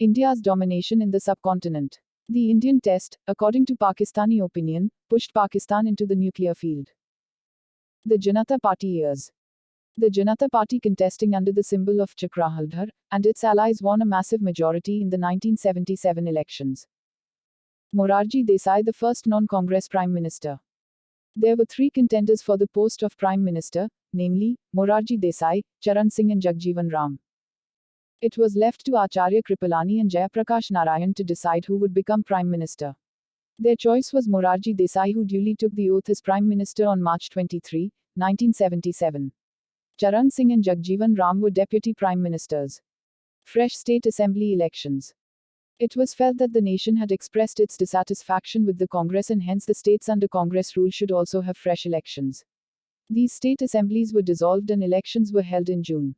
India's domination in the subcontinent. The Indian test, according to Pakistani opinion, pushed Pakistan into the nuclear field. The Janata Party years. The Janata Party, contesting under the symbol of Chakrahaldhar, and its allies won a massive majority in the 1977 elections. Morarji Desai, the first non-Congress Prime Minister. There were three contenders for the post of Prime Minister, namely, Morarji Desai, Charan Singh and Jagjeevan Ram. It was left to Acharya Kripalani and Jayaprakash Narayan to decide who would become Prime Minister. Their choice was Morarji Desai, who duly took the oath as Prime Minister on March 23, 1977. Charan Singh and Jagjeevan Ram were Deputy Prime Ministers. Fresh State Assembly elections. It was felt that the nation had expressed its dissatisfaction with the Congress, and hence the states under Congress rule should also have fresh elections. These state assemblies were dissolved and elections were held in June.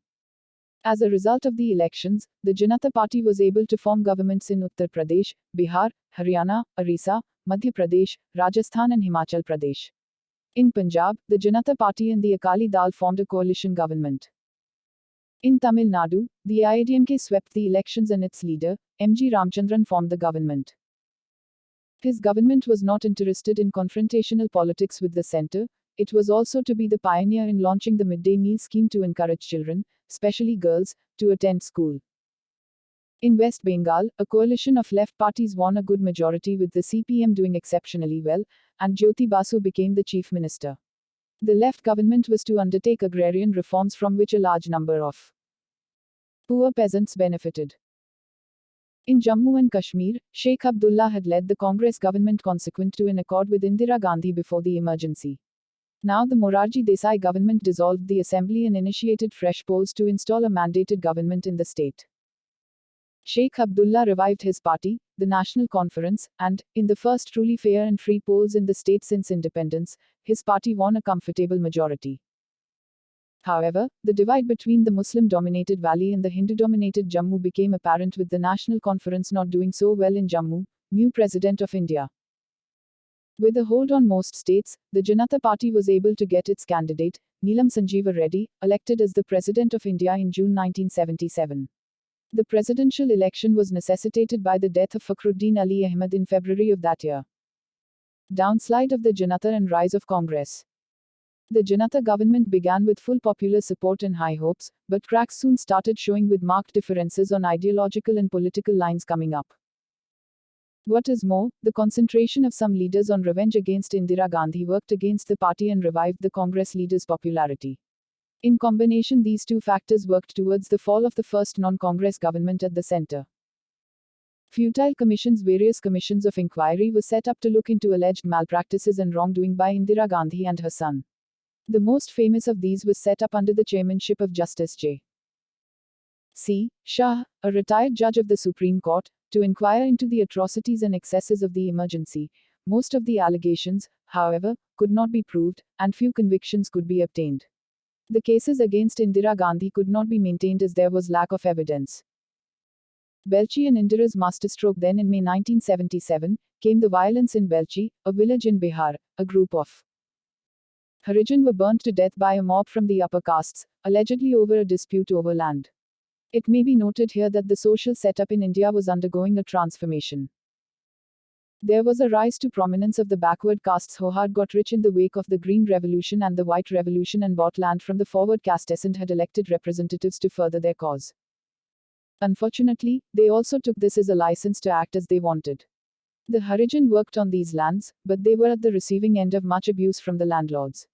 As a result of the elections, the Janata Party was able to form governments in Uttar Pradesh, Bihar, Haryana, Orissa, Madhya Pradesh, Rajasthan and Himachal Pradesh. In Punjab, the Janata Party and the Akali Dal formed a coalition government. In Tamil Nadu, the AIADMK swept the elections and its leader, M.G. Ramchandran, formed the government. His government was not interested in confrontational politics with the centre. It was also to be the pioneer in launching the midday meal scheme to encourage children, especially girls, to attend school. In West Bengal, a coalition of left parties won a good majority, with the CPM doing exceptionally well, and Jyoti Basu became the chief minister. The left government was to undertake agrarian reforms from which a large number of poor peasants benefited. In Jammu and Kashmir, Sheikh Abdullah had led the Congress government consequent to an accord with Indira Gandhi before the emergency. Now the Morarji Desai government dissolved the assembly and initiated fresh polls to install a mandated government in the state. Sheikh Abdullah revived his party, the National Conference, and, in the first truly fair and free polls in the state since independence, his party won a comfortable majority. However, the divide between the Muslim-dominated Valley and the Hindu-dominated Jammu became apparent, with the National Conference not doing so well in Jammu, new President of India. With a hold on most states, the Janata Party was able to get its candidate, Neelam Sanjeeva Reddy, elected as the President of India in June 1977. The presidential election was necessitated by the death of Fakhruddin Ali Ahmed in February of that year. Downslide of the Janata and rise of Congress. The Janata government began with full popular support and high hopes, but cracks soon started showing, with marked differences on ideological and political lines coming up. What is more, the concentration of some leaders on revenge against Indira Gandhi worked against the party and revived the Congress leader's popularity. In combination, these two factors worked towards the fall of the first non-Congress government at the center. Futile commissions. Various commissions of inquiry were set up to look into alleged malpractices and wrongdoing by Indira Gandhi and her son. The most famous of these was set up under the chairmanship of Justice J. C. Shah, a retired judge of the Supreme Court, to inquire into the atrocities and excesses of the emergency. Most of the allegations, however, could not be proved, and few convictions could be obtained. The cases against Indira Gandhi could not be maintained as there was lack of evidence. Belchi and Indira's masterstroke. Then in May 1977, came the violence in Belchi, a village in Bihar. A group of Harijan were burnt to death by a mob from the upper castes, allegedly over a dispute over land. It may be noted here that the social setup in India was undergoing a transformation. There was a rise to prominence of the backward castes who had got rich in the wake of the Green Revolution and the White Revolution and bought land from the forward castes and had elected representatives to further their cause. Unfortunately, they also took this as a license to act as they wanted. The Harijan worked on these lands, but they were at the receiving end of much abuse from the landlords.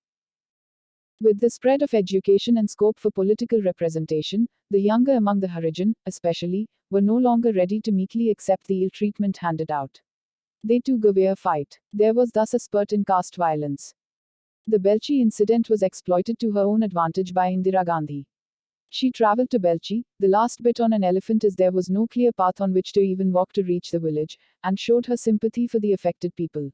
With the spread of education and scope for political representation, the younger among the Harijan, especially, were no longer ready to meekly accept the ill treatment handed out. They too gave a fight. There was thus a spurt in caste violence. The Belchi incident was exploited to her own advantage by Indira Gandhi. She travelled to Belchi, the last bit on an elephant as there was no clear path on which to even walk to reach the village, and showed her sympathy for the affected people.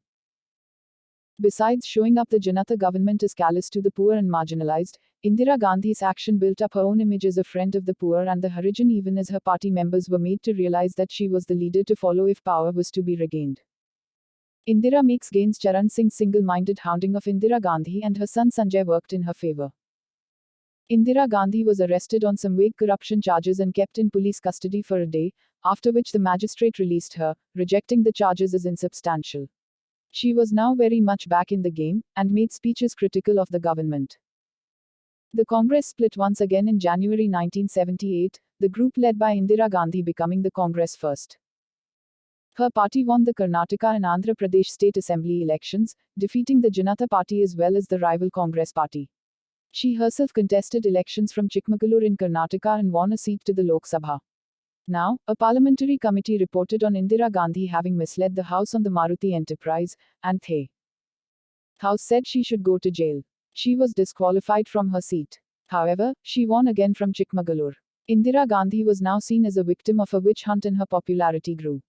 Besides showing up the Janata government as callous to the poor and marginalized, Indira Gandhi's action built up her own image as a friend of the poor and the Harijan, even as her party members were made to realize that she was the leader to follow if power was to be regained. Indira makes gains. Charan Singh's single-minded hounding of Indira Gandhi and her son Sanjay worked in her favor. Indira Gandhi was arrested on some vague corruption charges and kept in police custody for a day, after which the magistrate released her, rejecting the charges as insubstantial. She was now very much back in the game, and made speeches critical of the government. The Congress split once again in January 1978, the group led by Indira Gandhi becoming the Congress first. Her party won the Karnataka and Andhra Pradesh state assembly elections, defeating the Janata Party as well as the rival Congress party. She herself contested elections from Chikmagalur in Karnataka and won a seat to the Lok Sabha. Now, a parliamentary committee reported on Indira Gandhi having misled the House on the Maruti Enterprise, and the House said she should go to jail. She was disqualified from her seat. However, she won again from Chikmagalur. Indira Gandhi was now seen as a victim of a witch hunt and her popularity grew.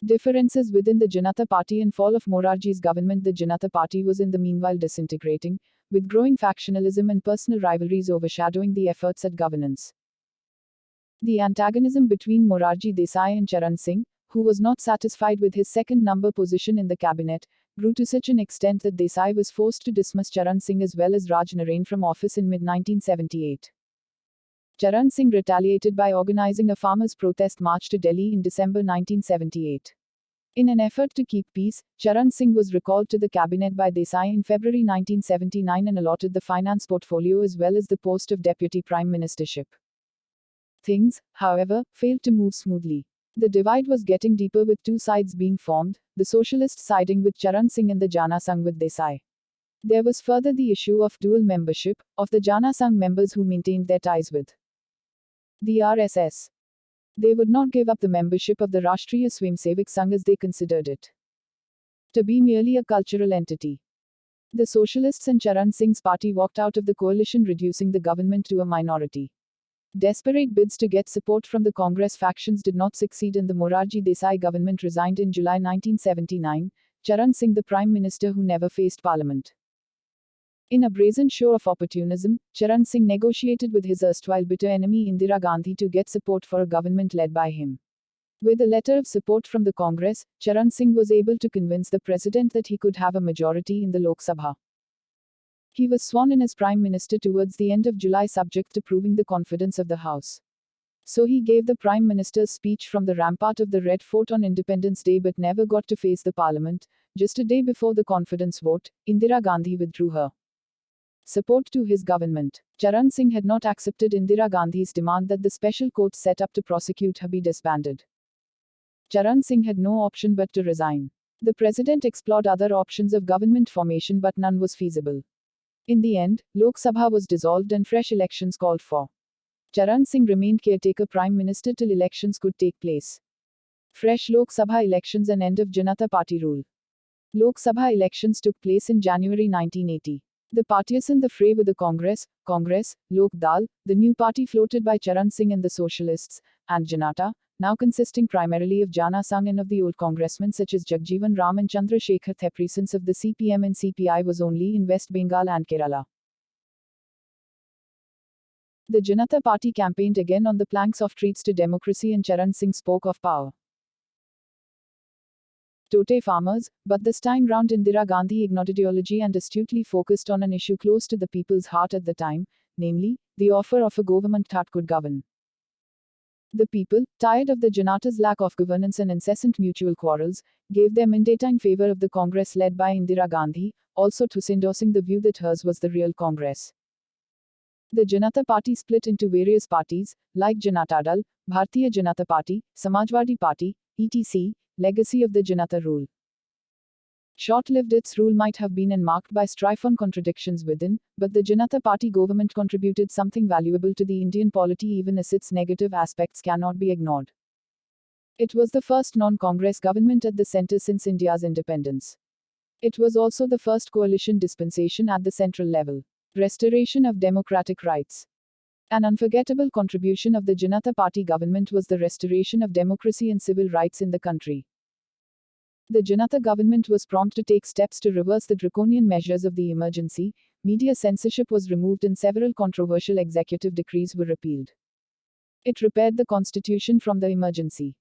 Differences within the Janata Party and fall of Morarji's government. The Janata Party was in the meanwhile disintegrating, with growing factionalism and personal rivalries overshadowing the efforts at governance. The antagonism between Morarji Desai and Charan Singh, who was not satisfied with his second number position in the cabinet, grew to such an extent that Desai was forced to dismiss Charan Singh as well as Raj Narain from office in mid-1978. Charan Singh retaliated by organizing a farmers' protest march to Delhi in December 1978. In an effort to keep peace, Charan Singh was recalled to the cabinet by Desai in February 1979 and allotted the finance portfolio as well as the post of deputy prime ministership. Things, however, failed to move smoothly. The divide was getting deeper with two sides being formed, the socialists siding with Charan Singh and the Jana Sangh with Desai. There was further the issue of dual membership, of the Jana Sangh members who maintained their ties with the RSS. They would not give up the membership of the Rashtriya Swayamsevak Sangh as they considered it to be merely a cultural entity. The Socialists and Charan Singh's party walked out of the coalition, reducing the government to a minority. Desperate bids to get support from the Congress factions did not succeed and the Morarji Desai government resigned in July 1979, Charan Singh the Prime Minister who never faced Parliament. In a brazen show of opportunism, Charan Singh negotiated with his erstwhile bitter enemy Indira Gandhi to get support for a government led by him. With a letter of support from the Congress, Charan Singh was able to convince the president that he could have a majority in the Lok Sabha. He was sworn in as Prime Minister towards the end of July, subject to proving the confidence of the House. So he gave the Prime Minister's speech from the rampart of the Red Fort on Independence Day but never got to face the Parliament. Just a day before the confidence vote, Indira Gandhi withdrew her support to his government. Charan Singh had not accepted Indira Gandhi's demand that the special court set up to prosecute her be disbanded. Charan Singh had no option but to resign. The president explored other options of government formation but none was feasible. In the end, Lok Sabha was dissolved and fresh elections called for. Charan Singh remained caretaker prime minister till elections could take place. Fresh Lok Sabha elections and end of Janata Party rule. Lok Sabha elections took place in January 1980. The parties in the fray were the Congress, Lok Dal, the new party floated by Charan Singh and the Socialists, and Janata, now consisting primarily of Jana Sangh and of the old congressmen such as Jagjeevan Ram and Chandra Shekhar. The presence of the CPM and CPI was only in West Bengal and Kerala. The Janata Party campaigned again on the planks of treats to democracy and Charan Singh spoke of power Tote farmers, but this time round Indira Gandhi ignored ideology and astutely focused on an issue close to the people's heart at the time, namely, the offer of a government that could govern. The people, tired of the Janata's lack of governance and incessant mutual quarrels, gave their mandate in favor of the Congress led by Indira Gandhi, also thus endorsing the view that hers was the real Congress. The Janata Party split into various parties, like Janata Dal, Bharatiya Janata Party, Samajwadi Party, etc., legacy of the Janata rule. Short-lived its rule might have been and marked by strife on contradictions within, but the Janata Party government contributed something valuable to the Indian polity even as its negative aspects cannot be ignored. It was the first non-Congress government at the centre since India's independence. It was also the first coalition dispensation at the central level. Restoration of democratic rights. An unforgettable contribution of the Janata Party government was the restoration of democracy and civil rights in the country. The Janata government was prompt to take steps to reverse the draconian measures of the emergency, media censorship was removed and several controversial executive decrees were repealed. It repaired the constitution from the emergency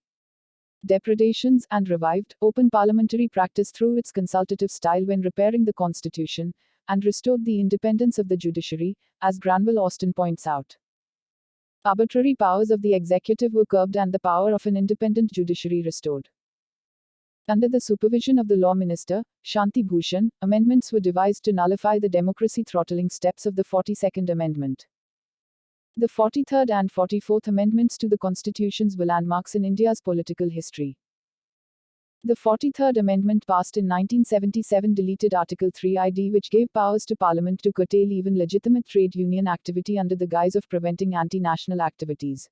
depredations and revived open parliamentary practice through its consultative style when repairing the constitution, and restored the independence of the judiciary, as Granville Austin points out. Arbitrary powers of the executive were curbed and the power of an independent judiciary restored. Under the supervision of the Law Minister, Shanti Bhushan, amendments were devised to nullify the democracy-throttling steps of the 42nd Amendment. The 43rd and 44th Amendments to the Constitutions were landmarks in India's political history. The 43rd Amendment passed in 1977 deleted Article 3ID, which gave powers to Parliament to curtail even legitimate trade union activity under the guise of preventing anti-national activities.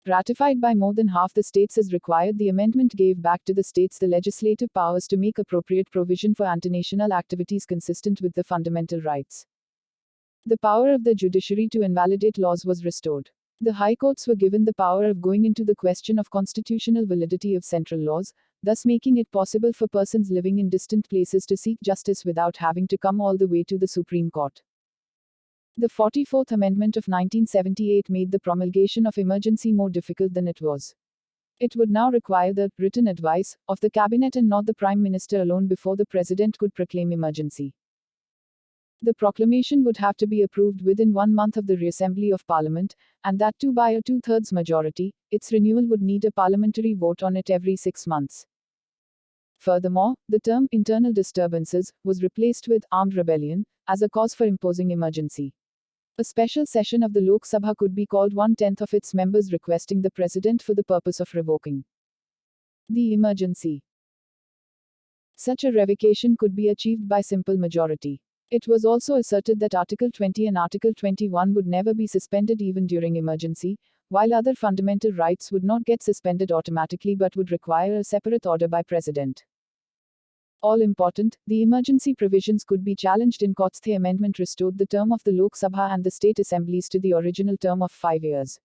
Ratified by more than half the states as required, the amendment gave back to the states the legislative powers to make appropriate provision for anti-national activities consistent with the fundamental rights. The power of the judiciary to invalidate laws was restored. The high courts were given the power of going into the question of constitutional validity of central laws, thus making it possible for persons living in distant places to seek justice without having to come all the way to the Supreme Court. The 44th Amendment of 1978 made the promulgation of emergency more difficult than it was. It would now require the written advice of the cabinet and not the Prime Minister alone before the President could proclaim emergency. The proclamation would have to be approved within 1 month of the reassembly of Parliament, and that too by a 2/3 majority. Its renewal would need a parliamentary vote on it every 6 months. Furthermore, the term internal disturbances was replaced with armed rebellion as a cause for imposing emergency. A special session of the Lok Sabha could be called 1/10 of its members requesting the President for the purpose of revoking the emergency. Such a revocation could be achieved by simple majority. It was also asserted that Article 20 and Article 21 would never be suspended even during emergency, while other fundamental rights would not get suspended automatically but would require a separate order by President. All important, the emergency provisions could be challenged in courts. The amendment restored the term of the Lok Sabha and the state assemblies to the original term of 5 years.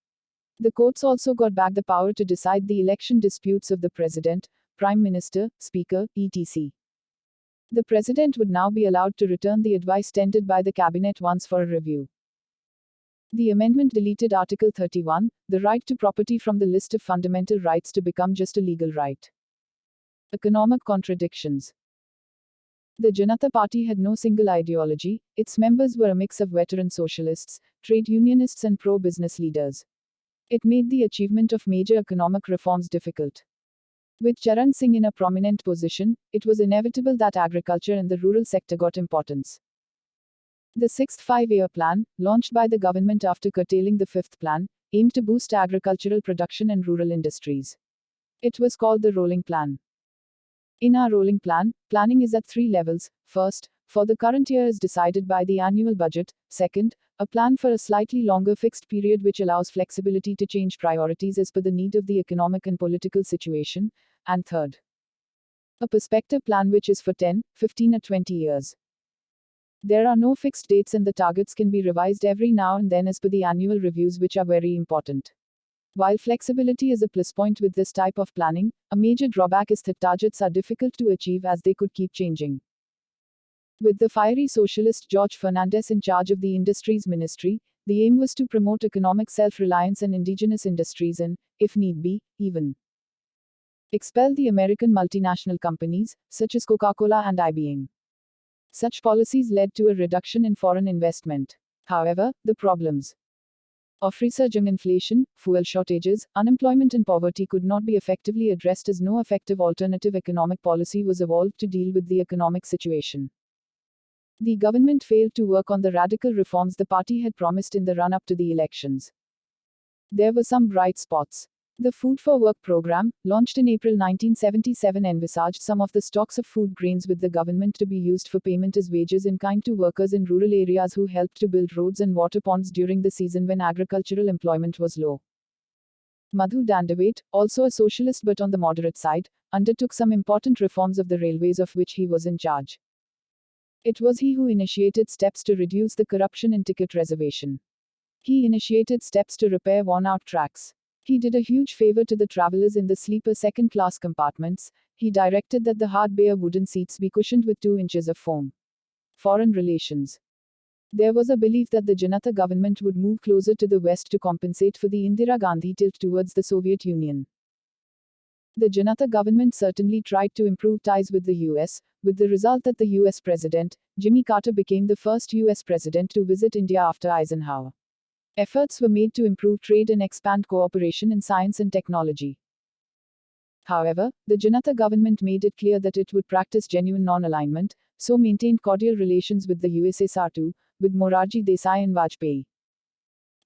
The courts also got back the power to decide the election disputes of the President, Prime Minister, Speaker, etc. The President would now be allowed to return the advice tendered by the Cabinet once for a review. The amendment deleted Article 31, the right to property, from the list of fundamental rights to become just a legal right. Economic contradictions. The Janata Party had no single ideology. Its members were a mix of veteran socialists, trade unionists and pro-business leaders. It made the achievement of major economic reforms difficult. With Charan Singh in a prominent position, it was inevitable that agriculture and the rural sector got importance. The sixth five-year plan, launched by the government after curtailing the fifth plan, aimed to boost agricultural production and rural industries. It was called the Rolling Plan. In our rolling plan, planning is at 3 levels. First, for the current year is decided by the annual budget. Second, a plan for a slightly longer fixed period which allows flexibility to change priorities as per the need of the economic and political situation. And third, a perspective plan which is for 10, 15 or 20 years. There are no fixed dates and the targets can be revised every now and then as per the annual reviews, which are very important. While flexibility is a plus point with this type of planning, a major drawback is that targets are difficult to achieve as they could keep changing. With the fiery socialist George Fernandez in charge of the Industries Ministry, the aim was to promote economic self-reliance and indigenous industries and, if need be, even expel the American multinational companies, such as Coca-Cola and IBM. Such policies led to a reduction in foreign investment. However, the problems of resurging inflation, fuel shortages, unemployment and poverty could not be effectively addressed as no effective alternative economic policy was evolved to deal with the economic situation. The government failed to work on the radical reforms the party had promised in the run-up to the elections. There were some bright spots. The Food for Work program, launched in April 1977, envisaged some of the stocks of food grains with the government to be used for payment as wages in kind to workers in rural areas who helped to build roads and water ponds during the season when agricultural employment was low. Madhu Dandavate, also a socialist but on the moderate side, undertook some important reforms of the railways of which he was in charge. It was he who initiated steps to reduce the corruption in ticket reservation. He initiated steps to repair worn-out tracks. He did a huge favor to the travelers in the sleeper second-class compartments. He directed that the hard bare wooden seats be cushioned with 2 inches of foam. Foreign relations. There was a belief that the Janata government would move closer to the West to compensate for the Indira Gandhi tilt towards the Soviet Union. The Janata government certainly tried to improve ties with the US, with the result that the US President, Jimmy Carter, became the first US President to visit India after Eisenhower. Efforts were made to improve trade and expand cooperation in science and technology. However, the Janata government made it clear that it would practice genuine non-alignment, so maintained cordial relations with the USSR too, with Morarji Desai and Vajpayee.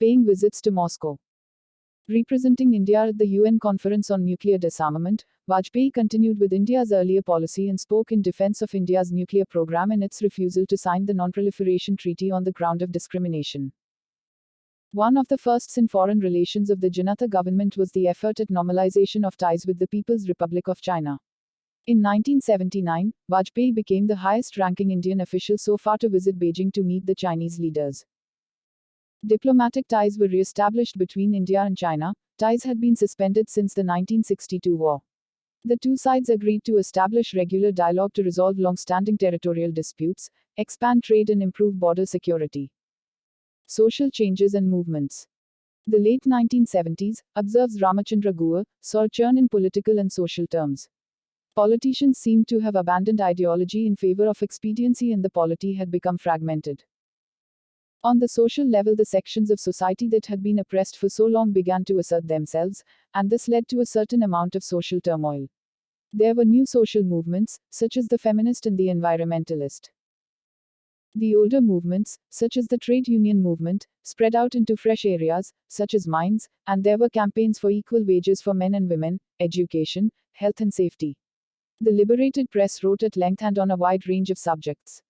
Paying visits to Moscow. Representing India at the UN Conference on Nuclear Disarmament, Vajpayee continued with India's earlier policy and spoke in defense of India's nuclear program and its refusal to sign the Non-Proliferation Treaty on the ground of discrimination. One of the firsts in foreign relations of the Janata government was the effort at normalization of ties with the People's Republic of China. In 1979, Vajpayee became the highest-ranking Indian official so far to visit Beijing to meet the Chinese leaders. Diplomatic ties were re-established between India and China. Ties had been suspended since the 1962 war. The two sides agreed to establish regular dialogue to resolve long-standing territorial disputes, expand trade and improve border security. Social changes and movements. The late 1970s, observes Ramachandra Guha, saw a churn in political and social terms. Politicians seemed to have abandoned ideology in favor of expediency and the polity had become fragmented. On the social level, the sections of society that had been oppressed for so long began to assert themselves, and this led to a certain amount of social turmoil. There were new social movements, such as the feminist and the environmentalist. The older movements, such as the trade union movement, spread out into fresh areas, such as mines, and there were campaigns for equal wages for men and women, education, health and safety. The liberated press wrote at length and on a wide range of subjects.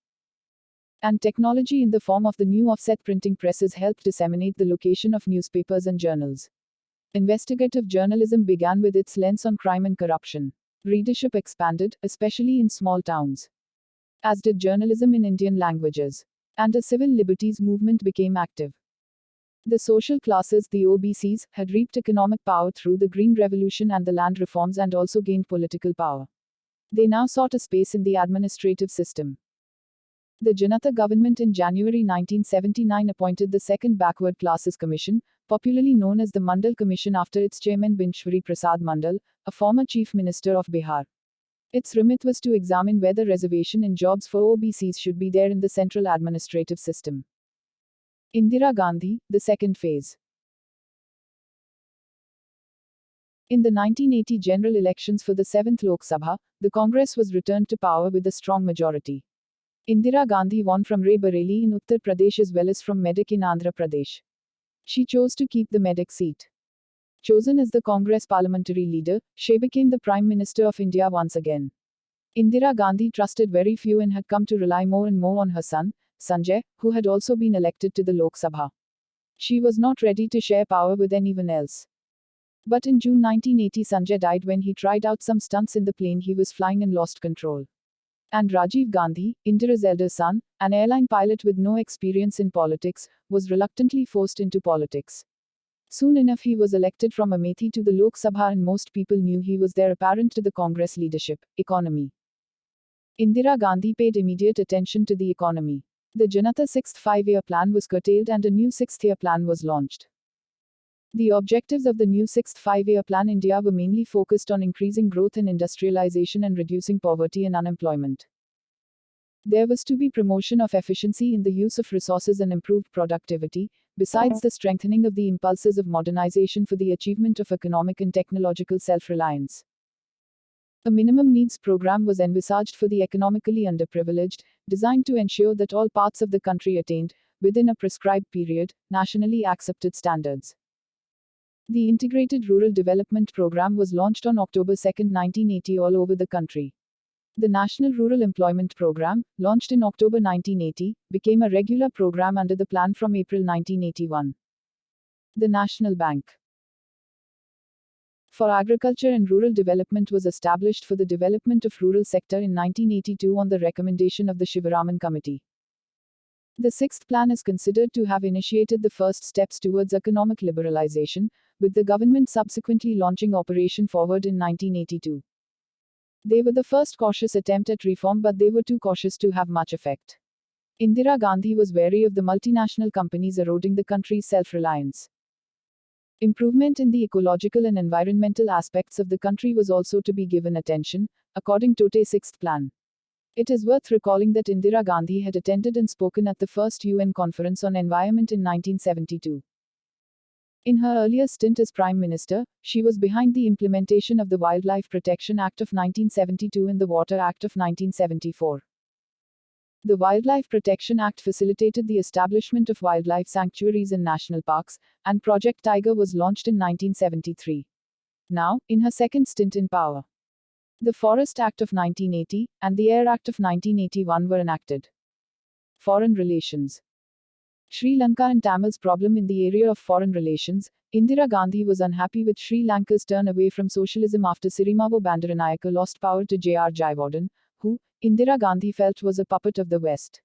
And technology in the form of the new offset printing presses helped disseminate the location of newspapers and journals. Investigative journalism began with its lens on crime and corruption. Readership expanded, especially in small towns. As did journalism in Indian languages. And a civil liberties movement became active. The social classes, the OBCs, had reaped economic power through the Green Revolution and the land reforms and also gained political power. They now sought a space in the administrative system. The Janata government in January 1979 appointed the Second Backward Classes Commission, popularly known as the Mandal Commission after its chairman Binshwari Prasad Mandal, a former chief minister of Bihar. Its remit was to examine whether reservation in jobs for OBCs should be there in the central administrative system. Indira Gandhi, the second phase. In the 1980 general elections for the 7th Lok Sabha, the Congress was returned to power with a strong majority. Indira Gandhi won from Rae-Bareli in Uttar Pradesh as well as from Medak in Andhra Pradesh. She chose to keep the Medak seat. Chosen as the Congress parliamentary leader, she became the Prime Minister of India once again. Indira Gandhi trusted very few and had come to rely more and more on her son, Sanjay, who had also been elected to the Lok Sabha. She was not ready to share power with anyone else. But in June 1980, Sanjay died when he tried out some stunts in the plane he was flying and lost control. And Rajiv Gandhi, Indira's elder son, an airline pilot with no experience in politics, was reluctantly forced into politics. Soon enough he was elected from Amethi to the Lok Sabha and most people knew he was their apparent to the Congress leadership. Economy. Indira Gandhi paid immediate attention to the economy. The Janata Sixth Five-Year Plan was curtailed and a new Sixth-Year Plan was launched. The objectives of the new Sixth Five-Year Plan India were mainly focused on increasing growth and industrialization and reducing poverty and unemployment. There was to be promotion of efficiency in the use of resources and improved productivity, besides the strengthening of the impulses of modernization for the achievement of economic and technological self-reliance. A minimum needs program was envisaged for the economically underprivileged, designed to ensure that all parts of the country attained, within a prescribed period, nationally accepted standards. The Integrated Rural Development Program was launched on October 2, 1980 all over the country. The National Rural Employment Program, launched in October 1980, became a regular program under the plan from April 1981. The National Bank for Agriculture and Rural Development was established for the development of rural sector in 1982 on the recommendation of the Shivaraman Committee. The sixth plan is considered to have initiated the first steps towards economic liberalization, with the government subsequently launching Operation Forward in 1982. They were the first cautious attempt at reform, but they were too cautious to have much effect. Indira Gandhi was wary of the multinational companies eroding the country's self-reliance. Improvement in the ecological and environmental aspects of the country was also to be given attention, according to the Sixth Plan. It is worth recalling that Indira Gandhi had attended and spoken at the first UN Conference on Environment in 1972. In her earlier stint as Prime Minister, she was behind the implementation of the Wildlife Protection Act of 1972 and the Water Act of 1974. The Wildlife Protection Act facilitated the establishment of wildlife sanctuaries and national parks, and Project Tiger was launched in 1973. Now, in her second stint in power, the Forest Act of 1980 and the Air Act of 1981 were enacted. Foreign relations. Sri Lanka and Tamil's problem in the area of foreign relations. Indira Gandhi was unhappy with Sri Lanka's turn away from socialism after Sirimavo Bandaranaike lost power to J.R. Jayawardene, who, Indira Gandhi felt was a puppet of the West.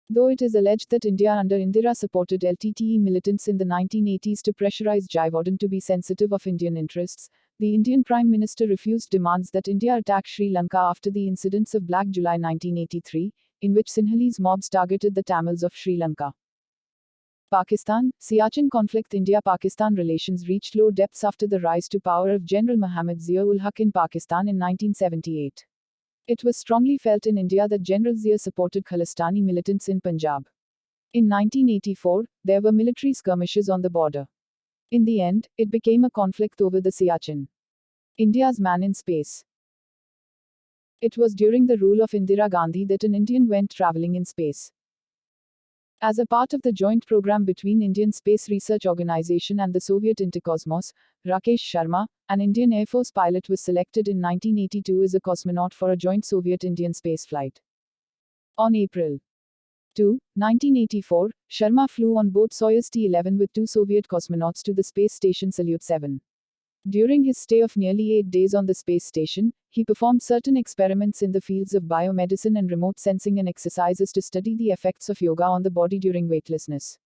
Though it is alleged that India under Indira supported LTTE militants in the 1980s to pressurize Jayawardene to be sensitive of Indian interests, the Indian Prime Minister refused demands that India attack Sri Lanka after the incidents of Black July 1983, in which Sinhalese mobs targeted the Tamils of Sri Lanka. Pakistan, Siachen conflict. India-Pakistan relations reached low depths after the rise to power of General Muhammad Zia-ul-Haq in Pakistan in 1978. It was strongly felt in India that General Zia supported Khalistani militants in Punjab. In 1984, there were military skirmishes on the border. In the end, it became a conflict over the Siachen. India's man in space. It was during the rule of Indira Gandhi that an Indian went traveling in space. As a part of the joint program between Indian Space Research Organization and the Soviet Interkosmos, Rakesh Sharma, an Indian Air Force pilot, was selected in 1982 as a cosmonaut for a joint Soviet-Indian spaceflight. On April 2, 1984, Sharma flew on board Soyuz T-11 with two Soviet cosmonauts to the space station Salyut 7. During his stay of nearly 8 days on the space station, he performed certain experiments in the fields of biomedicine and remote sensing and exercises to study the effects of yoga on the body during weightlessness.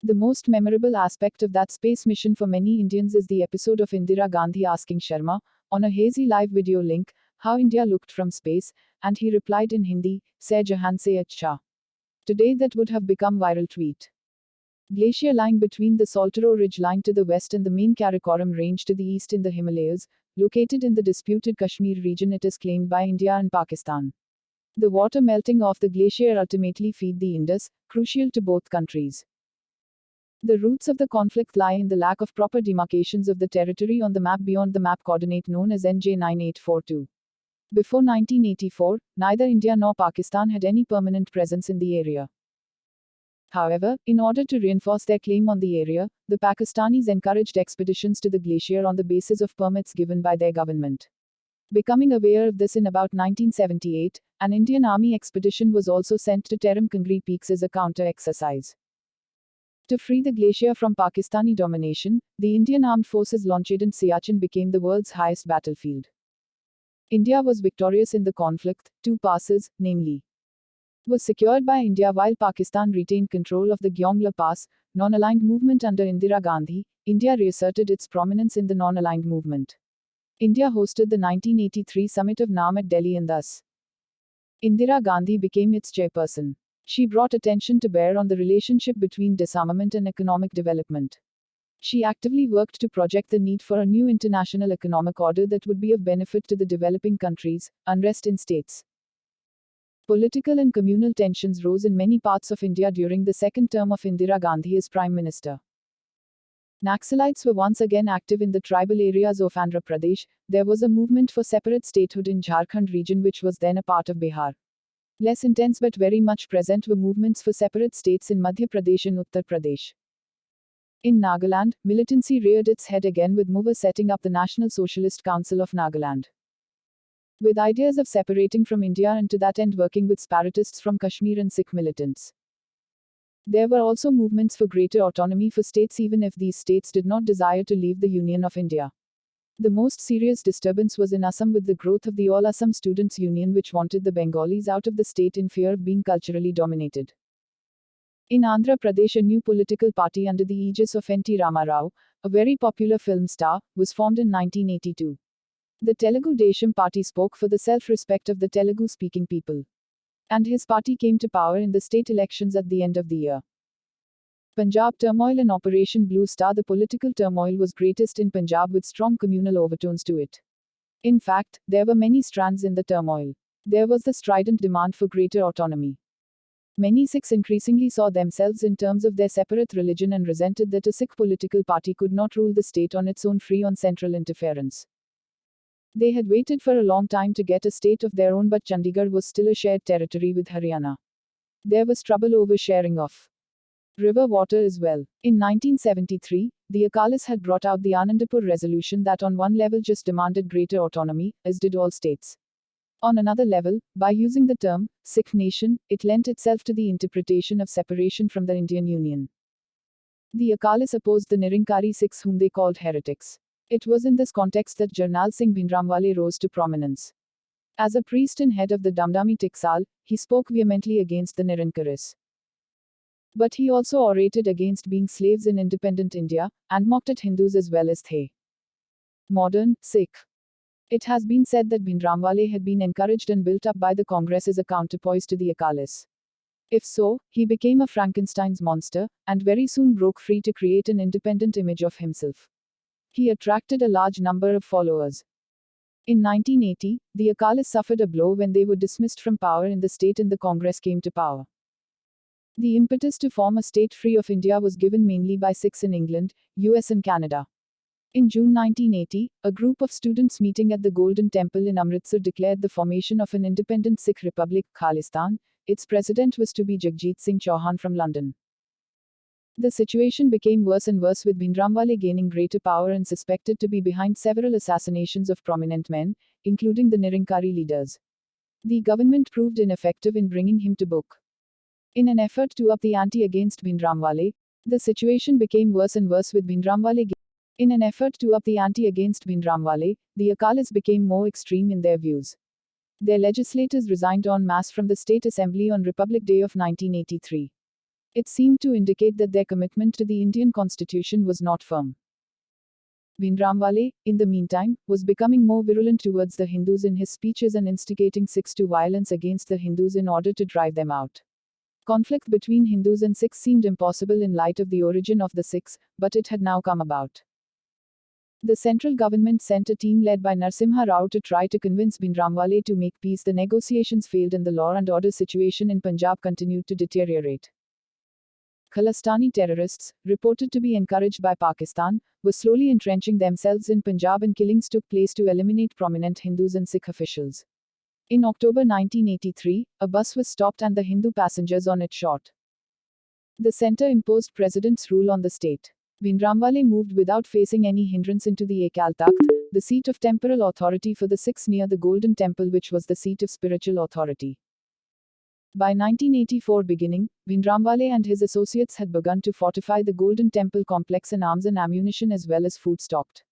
The most memorable aspect of that space mission for many Indians is the episode of Indira Gandhi asking Sharma, on a hazy live video link, how India looked from space, and he replied in Hindi, "Sai Jahan se achha." Today that would have become viral tweet. Glacier lying between the Saltoro Ridge line to the west and the main Karakoram range to the east in the Himalayas, located in the disputed Kashmir region, it is claimed by India and Pakistan. The water melting off the glacier ultimately feed the Indus, crucial to both countries. The roots of the conflict lie in the lack of proper demarcations of the territory on the map beyond the map coordinate known as NJ9842. Before 1984, neither India nor Pakistan had any permanent presence in the area. However, in order to reinforce their claim on the area, the Pakistanis encouraged expeditions to the glacier on the basis of permits given by their government. Becoming aware of this in about 1978, an Indian Army expedition was also sent to Teram Kangri peaks as a counter-exercise. To free the glacier from Pakistani domination, the Indian Armed Forces launched and Siachen became the world's highest battlefield. India was victorious in the conflict. 2 passes, namely, was secured by India while Pakistan retained control of the Gyongla Pass, non-aligned movement under Indira Gandhi. India reasserted its prominence in the non-aligned movement. India hosted the 1983 summit of NAM at Delhi and thus Indira Gandhi became its chairperson. She brought attention to bear on the relationship between disarmament and economic development. She actively worked to project the need for a new international economic order that would be of benefit to the developing countries. Unrest in states. Political and communal tensions rose in many parts of India during the second term of Indira Gandhi as Prime Minister. Naxalites were once again active in the tribal areas of Andhra Pradesh. There was a movement for separate statehood in Jharkhand region, which was then a part of Bihar. Less intense but very much present were movements for separate states in Madhya Pradesh and Uttar Pradesh. In Nagaland, militancy reared its head again with movers setting up the National Socialist Council of Nagaland. With ideas of separating from India and to that end working with separatists from Kashmir and Sikh militants. There were also movements for greater autonomy for states even if these states did not desire to leave the Union of India. The most serious disturbance was in Assam with the growth of the All Assam Students Union, which wanted the Bengalis out of the state in fear of being culturally dominated. In Andhra Pradesh, a new political party under the aegis of N.T. Rama Rao, a very popular film star, was formed in 1982. The Telugu Desam Party spoke for the self-respect of the Telugu-speaking people. And his party came to power in the state elections at the end of the year. Punjab turmoil and Operation Blue Star. The political turmoil was greatest in Punjab with strong communal overtones to it. In fact, there were many strands in the turmoil. There was the strident demand for greater autonomy. Many Sikhs increasingly saw themselves in terms of their separate religion and resented that a Sikh political party could not rule the state on its own free on central interference. They had waited for a long time to get a state of their own, but Chandigarh was still a shared territory with Haryana. There was trouble over sharing of river water as well. In 1973, the Akalis had brought out the Anandapur resolution that on one level just demanded greater autonomy, as did all states. On another level, by using the term Sikh nation, it lent itself to the interpretation of separation from the Indian Union. The Akalis opposed the Nirankari Sikhs, whom they called heretics. It was in this context that Jarnail Singh Bhindranwale rose to prominence. As a priest and head of the Damdami Tiksal, he spoke vehemently against the Nirankaris. But he also orated against being slaves in independent India, and mocked at Hindus as well as they. Modern Sikh. It has been said that Bhindranwale had been encouraged and built up by the Congress as a counterpoise to the Akalis. If so, he became a Frankenstein's monster, and very soon broke free to create an independent image of himself. He attracted a large number of followers. In 1980, the Akalis suffered a blow when they were dismissed from power in the state and the Congress came to power. The impetus to form a state free of India was given mainly by Sikhs in England, US and Canada. In June 1980, a group of students meeting at the Golden Temple in Amritsar declared the formation of an independent Sikh republic, Khalistan. Its president was to be Jagjit Singh Chauhan from London. The situation became worse and worse, with Bhindranwale gaining greater power and suspected to be behind several assassinations of prominent men, including the Nirankari leaders. The government proved ineffective in bringing him to book. In an effort to up the ante against Bhindranwale, the situation became worse and worse, with Bhindranwale. In an effort to up the ante against Bhindranwale, the Akalis became more extreme in their views. Their legislators resigned en masse from the State Assembly on Republic Day of 1983. It seemed to indicate that their commitment to the Indian Constitution was not firm. Bhindranwale, in the meantime, was becoming more virulent towards the Hindus in his speeches and instigating Sikhs to violence against the Hindus in order to drive them out. Conflict between Hindus and Sikhs seemed impossible in light of the origin of the Sikhs, but it had now come about. The central government sent a team led by Narsimha Rao to try to convince Bhindranwale to make peace. The negotiations failed and the law and order situation in Punjab continued to deteriorate. Khalistani terrorists, reported to be encouraged by Pakistan, were slowly entrenching themselves in Punjab, and killings took place to eliminate prominent Hindus and Sikh officials. In October 1983, a bus was stopped and the Hindu passengers on it shot. The centre imposed president's rule on the state. Bhindranwale moved without facing any hindrance into the Akal Takht, the seat of temporal authority for the Sikhs near the Golden Temple, which was the seat of spiritual authority. By 1984 beginning, Bhindranwale and his associates had begun to fortify the Golden Temple complex, and arms and ammunition as well as food stocked.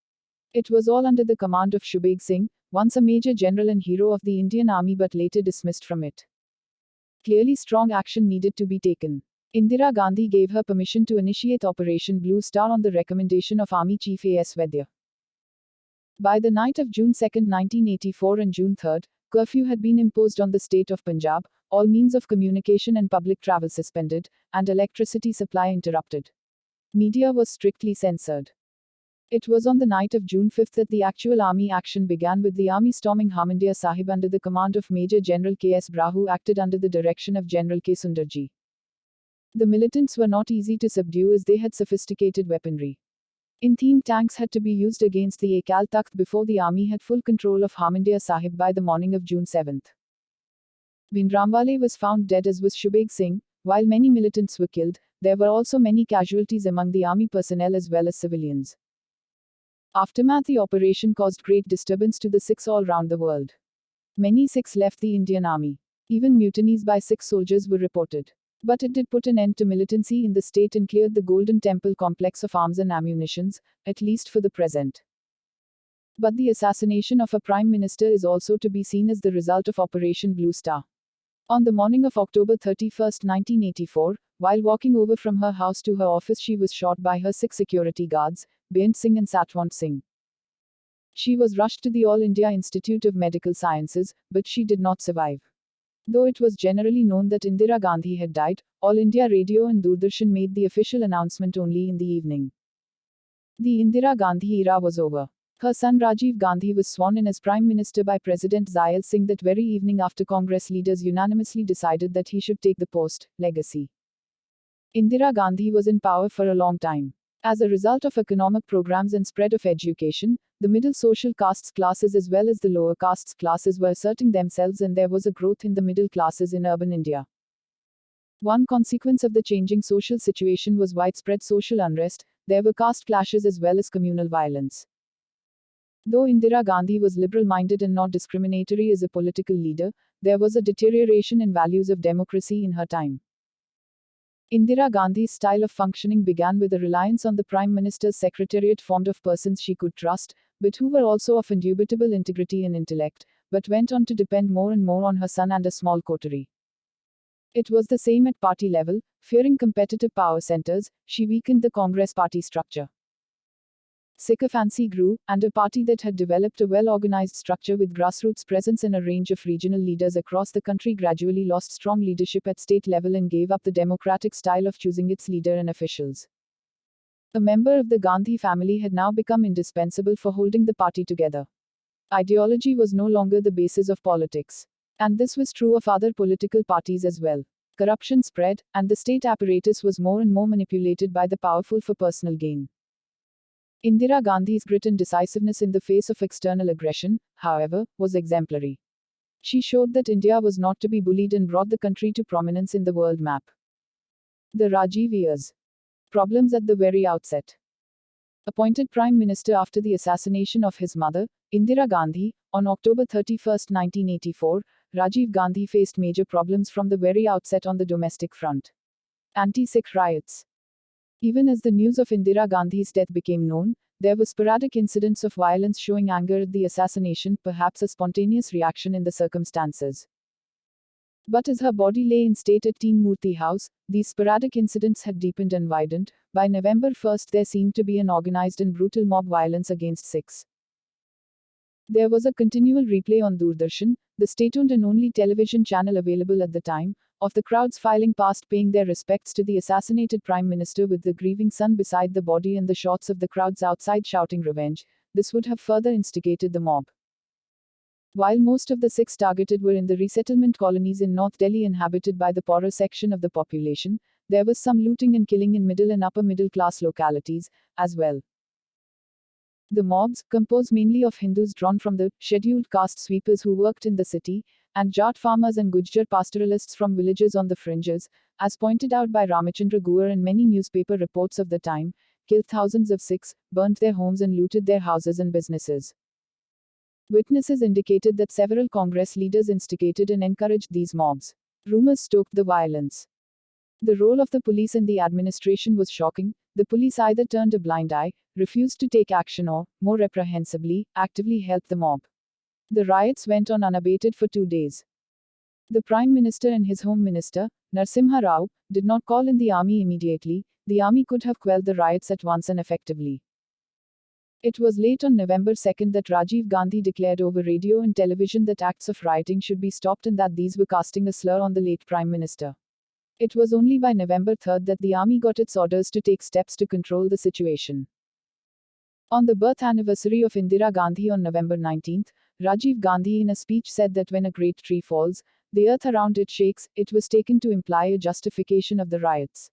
It was all under the command of Shubeg Singh, once a major general and hero of the Indian Army but later dismissed from it. Clearly strong action needed to be taken. Indira Gandhi gave her permission to initiate Operation Blue Star on the recommendation of Army Chief A.S. Vaidya. By the night of June 2, 1984 and June 3, curfew had been imposed on the state of Punjab, all means of communication and public travel suspended, and electricity supply interrupted. Media was strictly censored. It was on the night of June 5 that the actual army action began, with the army storming Harmandir Sahib under the command of Major General K.S. Bra, who acted under the direction of General K. Sundarji. The militants were not easy to subdue as they had sophisticated weaponry. In-theme tanks had to be used against the Akal Takht before the army had full control of Harmandir Sahib by the morning of June 7. Bhindranwale was found dead, as was Shubeg Singh. While many militants were killed, there were also many casualties among the army personnel as well as civilians. Aftermath: the operation caused great disturbance to the Sikhs all round the world. Many Sikhs left the Indian army. Even mutinies by Sikh soldiers were reported. But it did put an end to militancy in the state and cleared the Golden Temple complex of arms and ammunitions, at least for the present. But the assassination of a prime minister is also to be seen as the result of Operation Blue Star. On the morning of October 31, 1984, while walking over from her house to her office, she was shot by her Sikh security guards, Bent Singh and Satwant Singh. She was rushed to the All India Institute of Medical Sciences, but she did not survive. Though it was generally known that Indira Gandhi had died, All India Radio and Doordarshan made the official announcement only in the evening. The Indira Gandhi era was over. Her son Rajiv Gandhi was sworn in as Prime Minister by President Zail Singh that very evening after Congress leaders unanimously decided that he should take the post. Legacy. Indira Gandhi was in power for a long time. As a result of economic programs and spread of education, the middle social castes classes as well as the lower castes classes were asserting themselves, and there was a growth in the middle classes in urban India. One consequence of the changing social situation was widespread social unrest. There were caste clashes as well as communal violence. Though Indira Gandhi was liberal-minded and not discriminatory as a political leader, there was a deterioration in values of democracy in her time. Indira Gandhi's style of functioning began with a reliance on the Prime Minister's secretariat formed of persons she could trust, but who were also of indubitable integrity and intellect, but went on to depend more and more on her son and a small coterie. It was the same at party level. Fearing competitive power centers, she weakened the Congress party structure. Sycophancy grew, and a party that had developed a well-organized structure with grassroots presence and a range of regional leaders across the country gradually lost strong leadership at state level and gave up the democratic style of choosing its leader and officials. A member of the Gandhi family had now become indispensable for holding the party together. Ideology was no longer the basis of politics. And this was true of other political parties as well. Corruption spread, and the state apparatus was more and more manipulated by the powerful for personal gain. Indira Gandhi's grit and decisiveness in the face of external aggression, however, was exemplary. She showed that India was not to be bullied and brought the country to prominence in the world map. The Rajiv years. Problems at the very outset. Appointed Prime Minister after the assassination of his mother, Indira Gandhi, on October 31, 1984, Rajiv Gandhi faced major problems from the very outset on the domestic front. Anti-Sikh riots. Even as the news of Indira Gandhi's death became known, there were sporadic incidents of violence showing anger at the assassination, perhaps a spontaneous reaction in the circumstances. But as her body lay in state at Teen Murti House, these sporadic incidents had deepened and widened. By November 1, there seemed to be an organized and brutal mob violence against Sikhs. There was a continual replay on Doordarshan, the state-owned and only television channel available at the time, of the crowds filing past paying their respects to the assassinated Prime Minister with the grieving son beside the body and the shots of the crowds outside shouting revenge. This would have further instigated the mob. While most of the Sikhs targeted were in the resettlement colonies in North Delhi inhabited by the poorer section of the population, there was some looting and killing in middle and upper middle class localities, as well. The mobs, composed mainly of Hindus drawn from the scheduled caste sweepers who worked in the city, and Jat farmers and Gujjar pastoralists from villages on the fringes, as pointed out by Ramachandra Guar and many newspaper reports of the time, killed thousands of Sikhs, burnt their homes and looted their houses and businesses. Witnesses indicated that several Congress leaders instigated and encouraged these mobs. Rumors stoked the violence. The role of the police and the administration was shocking. The police either turned a blind eye, refused to take action, or, more reprehensibly, actively helped the mob. The riots went on unabated for 2 days. The Prime Minister and his Home Minister, Narasimha Rao, did not call in the army immediately. The army could have quelled the riots at once and effectively. It was late on November 2 that Rajiv Gandhi declared over radio and television that acts of rioting should be stopped and that these were casting a slur on the late Prime Minister. It was only by November 3 that the army got its orders to take steps to control the situation. On the birth anniversary of Indira Gandhi on November 19, Rajiv Gandhi in a speech said that when a great tree falls, the earth around it shakes. It was taken to imply a justification of the riots.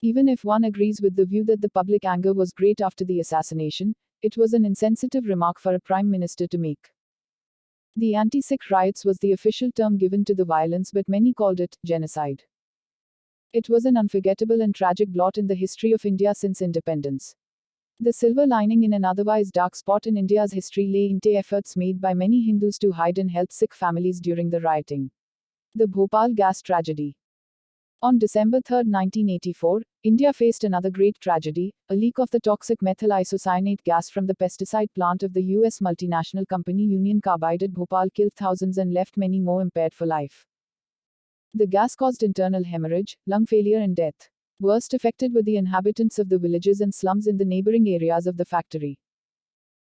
Even if one agrees with the view that the public anger was great after the assassination, it was an insensitive remark for a prime minister to make. The anti-Sikh riots was the official term given to the violence, but many called it genocide. It was an unforgettable and tragic blot in the history of India since independence. The silver lining in an otherwise dark spot in India's history lay in the efforts made by many Hindus to hide and help Sikh families during the rioting. The Bhopal gas tragedy. On December 3, 1984, India faced another great tragedy, a leak of the toxic methyl isocyanate gas from the pesticide plant of the US multinational company Union Carbide at Bhopal killed thousands and left many more impaired for life. The gas caused internal hemorrhage, lung failure and death. Worst affected were the inhabitants of the villages and slums in the neighboring areas of the factory.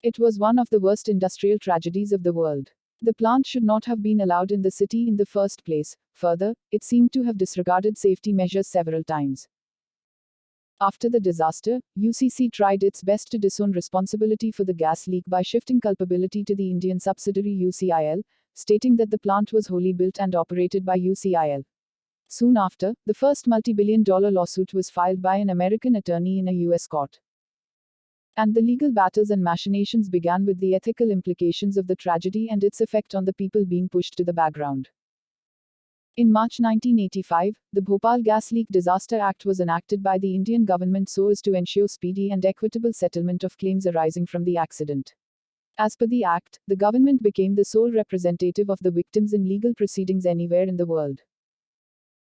It was one of the worst industrial tragedies of the world. The plant should not have been allowed in the city in the first place. Further, it seemed to have disregarded safety measures several times. After the disaster, UCC tried its best to disown responsibility for the gas leak by shifting culpability to the Indian subsidiary UCIL, stating that the plant was wholly built and operated by UCIL. Soon after, the first multi-billion-dollar lawsuit was filed by an American attorney in a US court. And the legal battles and machinations began with the ethical implications of the tragedy and its effect on the people being pushed to the background. In March 1985, the Bhopal Gas Leak Disaster Act was enacted by the Indian government so as to ensure speedy and equitable settlement of claims arising from the accident. As per the Act, the government became the sole representative of the victims in legal proceedings anywhere in the world.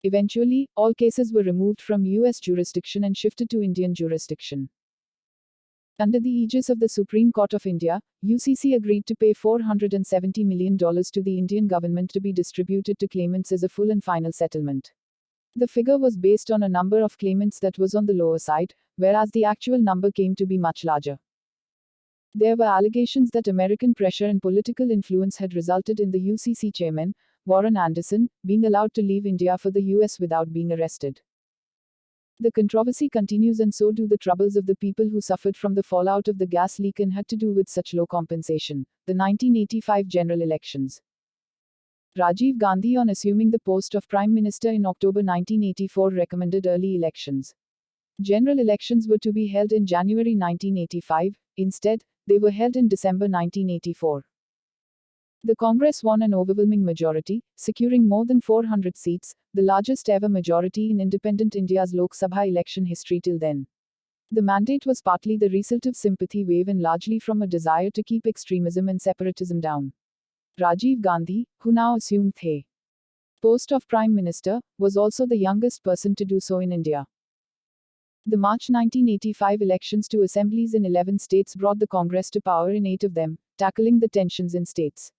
Eventually, all cases were removed from US jurisdiction and shifted to Indian jurisdiction. Under the aegis of the Supreme Court of India, UCC agreed to pay $470 million to the Indian government to be distributed to claimants as a full and final settlement. The figure was based on a number of claimants that was on the lower side, whereas the actual number came to be much larger. There were allegations that American pressure and political influence had resulted in the UCC chairman, Warren Anderson, being allowed to leave India for the US without being arrested. The controversy continues, and so do the troubles of the people who suffered from the fallout of the gas leak and had to do with such low compensation. The 1985 general elections. Rajiv Gandhi, on assuming the post of Prime Minister in October 1984, recommended early elections. General elections were to be held in January 1985, instead, they were held in December 1984. The Congress won an overwhelming majority, securing more than 400 seats, the largest ever majority in independent India's Lok Sabha election history till then. The mandate was partly the result of sympathy wave and largely from a desire to keep extremism and separatism down. Rajiv Gandhi, who now assumed the post of Prime Minister, was also the youngest person to do so in India. The March 1985 elections to assemblies in 11 states brought the Congress to power in 8 of them, tackling the tensions in states.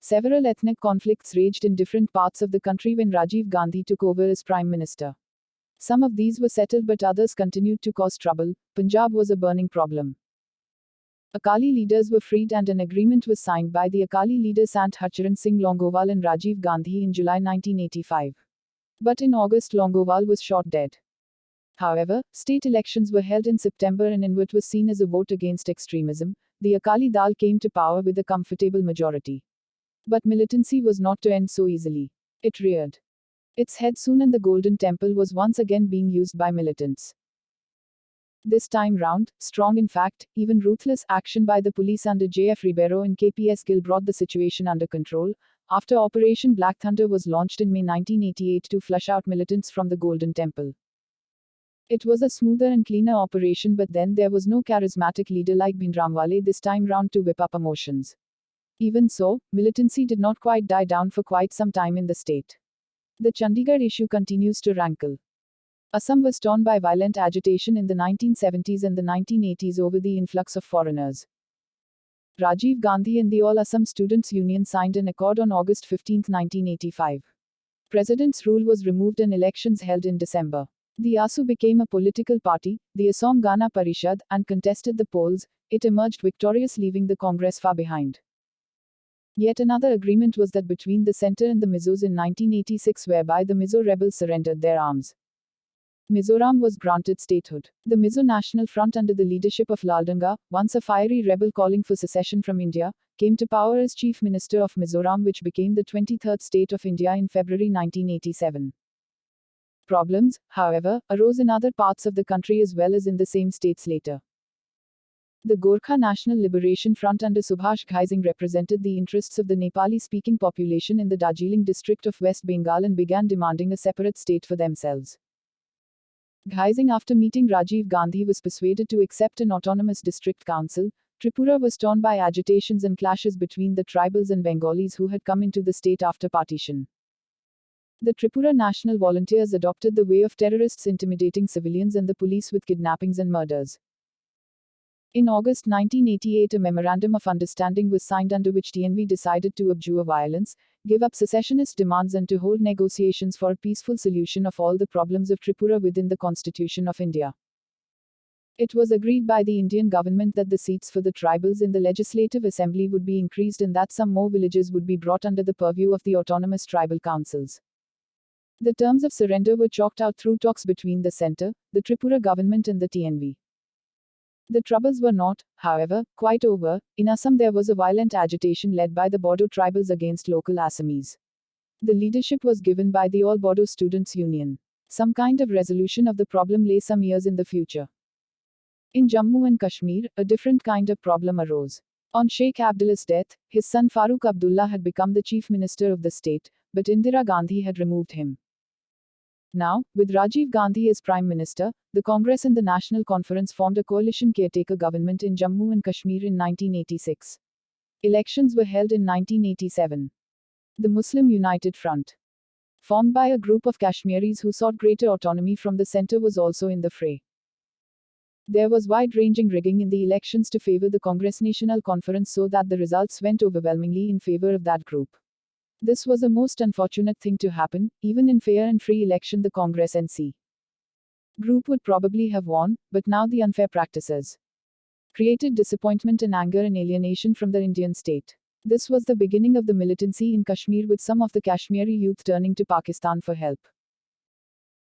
Several ethnic conflicts raged in different parts of the country when Rajiv Gandhi took over as Prime Minister. Some of these were settled, but others continued to cause trouble. Punjab was a burning problem. Akali leaders were freed and an agreement was signed by the Akali leader Sant Harcharan Singh Longowal and Rajiv Gandhi in July 1985. But in August, Longowal was shot dead. However, state elections were held in September, and in what was seen as a vote against extremism, the Akali Dal came to power with a comfortable majority. But militancy was not to end so easily. It reared its head soon, and the Golden Temple was once again being used by militants. This time round, strong, in fact, even ruthless action by the police under J.F. Ribeiro and KPS Gill brought the situation under control, after Operation Black Thunder was launched in May 1988 to flush out militants from the Golden Temple. It was a smoother and cleaner operation, but then there was no charismatic leader like Bhindranwale this time round to whip up emotions. Even so, militancy did not quite die down for quite some time in the state. The Chandigarh issue continues to rankle. Assam was torn by violent agitation in the 1970s and the 1980s over the influx of foreigners. Rajiv Gandhi and the All Assam Students' Union signed an accord on August 15, 1985. President's rule was removed and elections held in December. The ASU became a political party, the Assam Gana Parishad, and contested the polls. It emerged victorious, leaving the Congress far behind. Yet another agreement was that between the centre and the Mizos in 1986, whereby the Mizo rebels surrendered their arms. Mizoram was granted statehood. The Mizo National Front, under the leadership of Lalganga, once a fiery rebel calling for secession from India, came to power as Chief Minister of Mizoram, which became the 23rd state of India in February 1987. Problems, however, arose in other parts of the country as well as in the same states later. The Gorkha National Liberation Front under Subhash Ghai Singh represented the interests of the Nepali-speaking population in the Darjeeling district of West Bengal and began demanding a separate state for themselves. Ghai Singh, after meeting Rajiv Gandhi, was persuaded to accept an autonomous district council. Tripura was torn by agitations and clashes between the tribals and Bengalis who had come into the state after partition. The Tripura National Volunteers adopted the way of terrorists intimidating civilians and the police with kidnappings and murders. In August 1988, a Memorandum of Understanding was signed under which TNV decided to abjure violence, give up secessionist demands, and to hold negotiations for a peaceful solution of all the problems of Tripura within the Constitution of India. It was agreed by the Indian government that the seats for the tribals in the Legislative Assembly would be increased and that some more villages would be brought under the purview of the autonomous tribal councils. The terms of surrender were chalked out through talks between the centre, the Tripura government, and the TNV. The troubles were not, however, quite over. In Assam, there was a violent agitation led by the Bodo tribals against local Assamese. The leadership was given by the All Bodo Students' Union. Some kind of resolution of the problem lay some years in the future. In Jammu and Kashmir, a different kind of problem arose. On Sheikh Abdullah's death, his son Farooq Abdullah had become the chief minister of the state, but Indira Gandhi had removed him. Now, with Rajiv Gandhi as Prime Minister, the Congress and the National Conference formed a coalition caretaker government in Jammu and Kashmir in 1986. Elections were held in 1987. The Muslim United Front, formed by a group of Kashmiris who sought greater autonomy from the centre, was also in the fray. There was wide-ranging rigging in the elections to favor the Congress National Conference so that the results went overwhelmingly in favor of that group. This was a most unfortunate thing to happen. Even in fair and free election, the Congress NC group would probably have won, but now the unfair practices created disappointment and anger and alienation from the Indian state. This was the beginning of the militancy in Kashmir, with some of the Kashmiri youth turning to Pakistan for help.